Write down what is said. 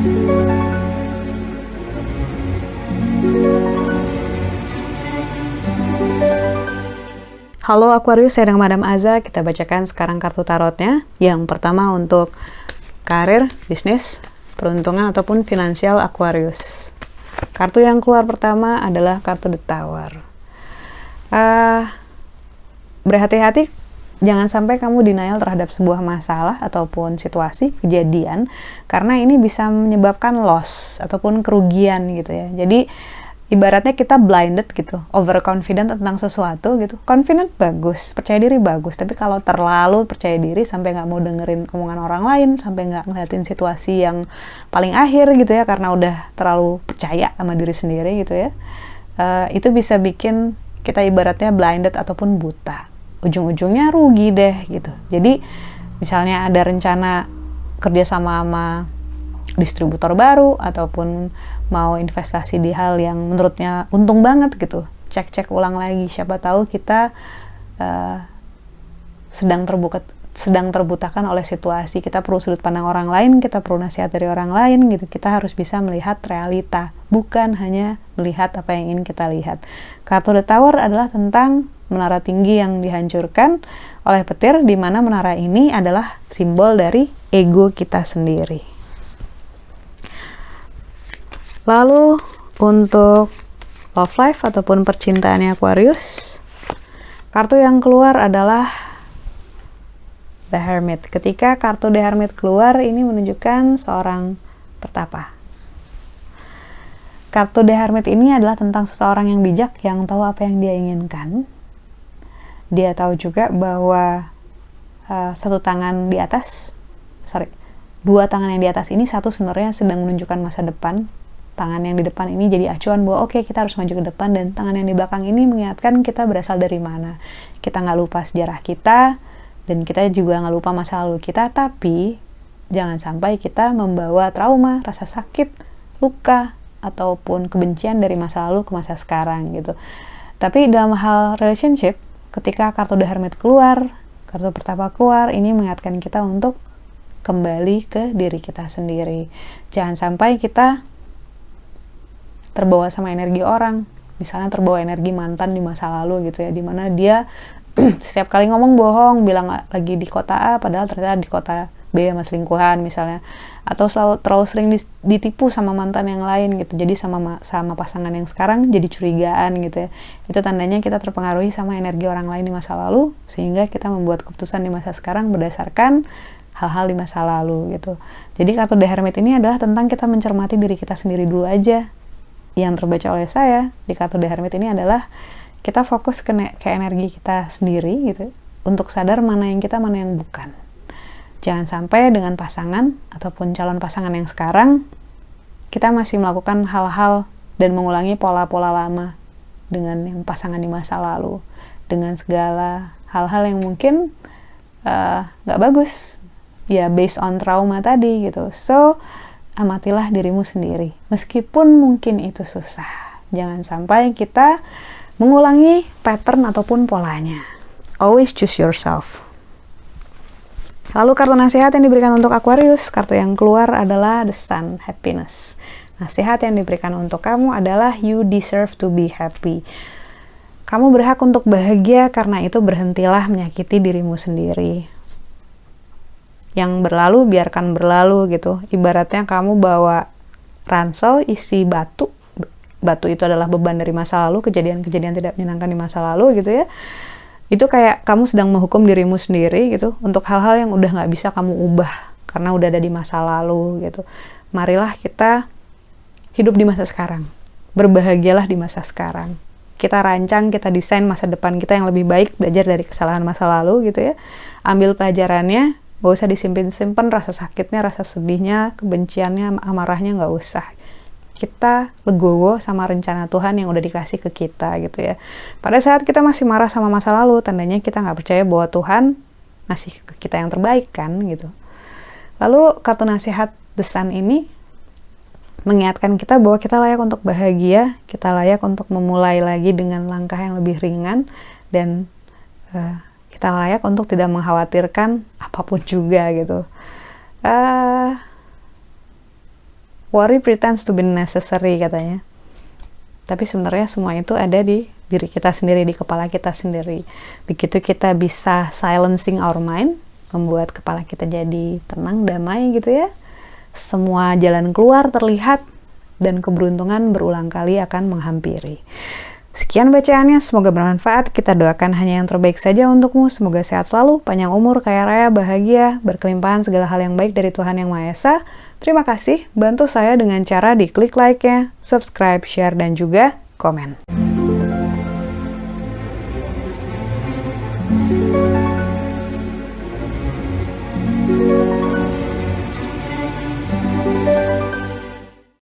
Halo Aquarius, saya dengan Madam Aza. Kita bacakan sekarang kartu tarotnya. Yang pertama untuk karir, bisnis, peruntungan ataupun finansial Aquarius. Kartu yang keluar pertama adalah kartu The Tower. Berhati-hati, jangan sampai kamu denial terhadap sebuah masalah ataupun situasi, kejadian, karena ini bisa menyebabkan loss ataupun kerugian gitu ya. Jadi ibaratnya kita blinded gitu, overconfident tentang sesuatu gitu. Confident bagus, percaya diri bagus, tapi kalau terlalu percaya diri sampai nggak mau dengerin omongan orang lain, sampai nggak ngeliatin situasi yang paling akhir gitu ya, karena udah terlalu percaya sama diri sendiri gitu ya, itu bisa bikin kita ibaratnya blinded ataupun buta. Ujung-ujungnya rugi deh gitu. Jadi misalnya ada rencana kerjasama sama distributor baru ataupun mau investasi di hal yang menurutnya untung banget gitu, cek ulang lagi, siapa tahu kita sedang terbutakan oleh situasi, kita perlu sudut pandang orang lain, kita perlu nasihat dari orang lain gitu. Kita harus bisa melihat realita, bukan hanya melihat apa yang ingin kita lihat. Kartu The Tower adalah tentang menara tinggi yang dihancurkan oleh petir, di mana menara ini adalah simbol dari ego kita sendiri. Lalu untuk love life ataupun percintaannya Aquarius, kartu yang keluar adalah The Hermit. Ketika kartu The Hermit keluar, ini menunjukkan seorang pertapa. Kartu The Hermit ini adalah tentang seseorang yang bijak, yang tahu apa yang dia inginkan. Dia tahu juga bahwa dua tangan yang di atas ini, satu sebenarnya sedang menunjukkan masa depan. Tangan yang di depan ini jadi acuan bahwa oke, kita harus maju ke depan, dan tangan yang di belakang ini mengingatkan kita berasal dari mana. Kita nggak lupa sejarah kita, dan kita juga nggak lupa masa lalu kita, tapi jangan sampai kita membawa trauma, rasa sakit, luka, ataupun kebencian dari masa lalu ke masa sekarang gitu. Tapi dalam hal relationship, ketika kartu The Hermit keluar, kartu pertama keluar, ini mengingatkan kita untuk kembali ke diri kita sendiri. Jangan sampai kita terbawa sama energi orang, misalnya terbawa energi mantan di masa lalu gitu ya, dimana dia setiap kali ngomong bohong, bilang lagi di kota A padahal ternyata di kota B sama selingkuhan misalnya, atau terlalu sering ditipu sama mantan yang lain gitu, jadi sama pasangan yang sekarang jadi curigaan gitu ya. Itu tandanya kita terpengaruhi sama energi orang lain di masa lalu, sehingga kita membuat keputusan di masa sekarang berdasarkan hal-hal di masa lalu gitu. Jadi kartu The Hermit ini adalah tentang kita mencermati diri kita sendiri dulu aja. Yang terbaca oleh saya di kartu The Hermit ini adalah kita fokus ke energi kita sendiri gitu, untuk sadar mana yang kita, mana yang bukan. Jangan sampai dengan pasangan ataupun calon pasangan yang sekarang kita masih melakukan hal-hal dan mengulangi pola-pola lama dengan yang pasangan di masa lalu, dengan segala hal-hal yang mungkin nggak bagus ya, based on trauma tadi gitu. So amatilah dirimu sendiri, meskipun mungkin itu susah. Jangan sampai kita mengulangi pattern ataupun polanya. Always choose yourself. Lalu kartu nasihat yang diberikan untuk Aquarius, kartu yang keluar adalah The Sun, Happiness. Nasihat yang diberikan untuk kamu adalah you deserve to be happy. Kamu berhak untuk bahagia, karena itu berhentilah menyakiti dirimu sendiri. Yang berlalu biarkan berlalu gitu. Ibaratnya kamu bawa ransel isi batu itu adalah beban dari masa lalu, kejadian-kejadian tidak menyenangkan di masa lalu gitu ya. Itu kayak kamu sedang menghukum dirimu sendiri gitu, untuk hal-hal yang udah nggak bisa kamu ubah karena udah ada di masa lalu gitu. Marilah kita hidup di masa sekarang, berbahagialah di masa sekarang. Kita rancang, kita desain masa depan kita yang lebih baik, belajar dari kesalahan masa lalu gitu ya. Ambil pelajarannya, gak usah disimpan-simpan rasa sakitnya, rasa sedihnya, kebenciannya, amarahnya, gak usah. Kita legowo sama rencana Tuhan yang udah dikasih ke kita gitu ya. Pada saat kita masih marah sama masa lalu, tandanya kita gak percaya bahwa Tuhan ngasih ke kita yang terbaik kan gitu. Lalu kartu nasihat The Sun ini mengingatkan kita bahwa kita layak untuk bahagia, kita layak untuk memulai lagi dengan langkah yang lebih ringan, dan kita layak untuk tidak mengkhawatirkan apapun juga gitu. Worry pretends to be necessary katanya. Tapi sebenarnya semua itu ada di diri kita sendiri, di kepala kita sendiri. Begitu kita bisa silencing our mind, membuat kepala kita jadi tenang, damai gitu ya, semua jalan keluar terlihat dan keberuntungan berulang kali akan menghampiri. Sekian bacaannya, semoga bermanfaat. Kita doakan hanya yang terbaik saja untukmu. Semoga sehat selalu, panjang umur, kaya raya, bahagia, berkelimpahan segala hal yang baik dari Tuhan Yang Maha Esa. Terima kasih, bantu saya dengan cara diklik like-nya, subscribe, share, dan juga komen.